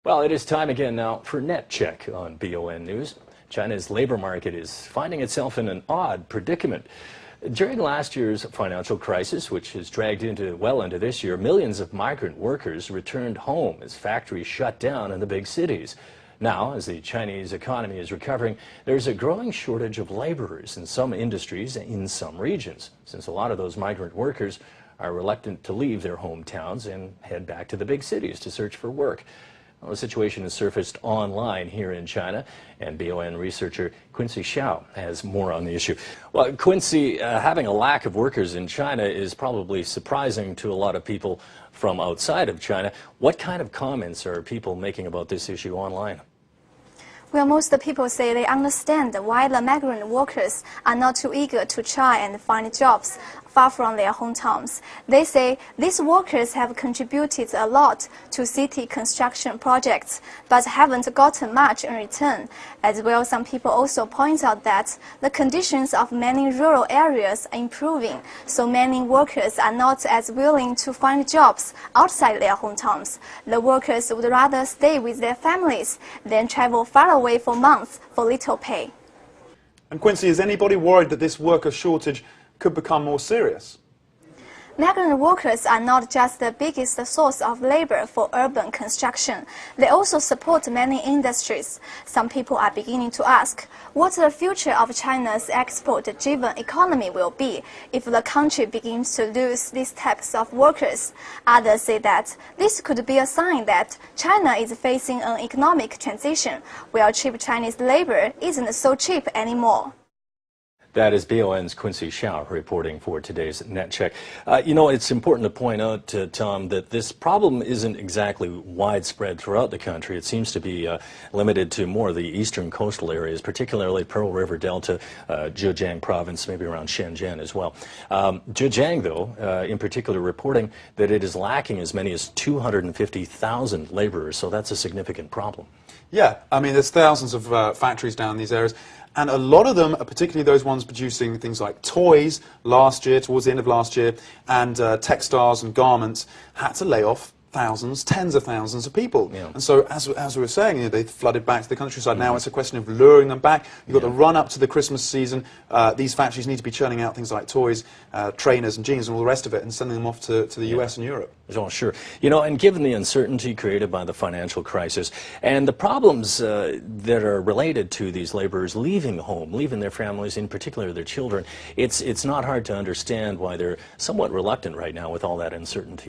Well, it is time again now for Net Check on BON News. China's labor market is finding itself in an odd predicament. During last year's financial crisis, which has dragged well into this year, millions of migrant workers returned home as factories shut down in the big cities. Now, as the Chinese economy is recovering, there's a growing shortage of laborers in some industries in some regions, since a lot of those migrant workers are reluctant to leave their hometowns and head back to the big cities to search for work. Well, the situation has surfaced online here in China, and BON researcher Quincy Xiao has more on the issue. Well, Quincy, having a lack of workers in China is probably surprising to a lot of people from outside of China. What kind of comments are people making about this issue online? Well, most people say they understand why the migrant workers are not too eager to try and find jobs far from their hometowns. They say these workers have contributed a lot to city construction projects, but haven't gotten much in return. As well, some people also point out that the conditions of many rural areas are improving, so many workers are not as willing to find jobs outside their hometowns. The workers would rather stay with their families than travel far away for months for little pay. And Quincy, is anybody worried that this worker shortage could become more serious? Migrant workers are not just the biggest source of labor for urban construction. They also support many industries. Some people are beginning to ask what the future of China's export-driven economy will be if the country begins to lose these types of workers. Others say that this could be a sign that China is facing an economic transition, where cheap Chinese labor isn't so cheap anymore. That is BON's Quincy Xiao reporting for today's Net Check. You know, it's important to point out, Tom, that this problem isn't exactly widespread throughout the country. It seems to be limited to more of the eastern coastal areas, particularly Pearl River Delta, Zhejiang province, maybe around Shenzhen as well. Zhejiang, though, in particular, reporting that it is lacking as many as 250,000 laborers, so that's a significant problem. Yeah, I mean, there's thousands of factories down in these areas, and a lot of them, particularly those ones producing things like toys last year, towards the end of last year, and textiles and garments, had to lay off thousands, tens of thousands of people. Yeah. And so, as we were saying, you know, they flooded back to the countryside. Now it's a question of luring them back. You've got the run up to the Christmas season. These factories need to be churning out things like toys, trainers and jeans and all the rest of it, and sending them off to the US and Europe. Oh, sure. You know, and given the uncertainty created by the financial crisis and the problems that are related to these laborers leaving home, leaving their families, in particular their children, it's not hard to understand why they're somewhat reluctant right now with all that uncertainty.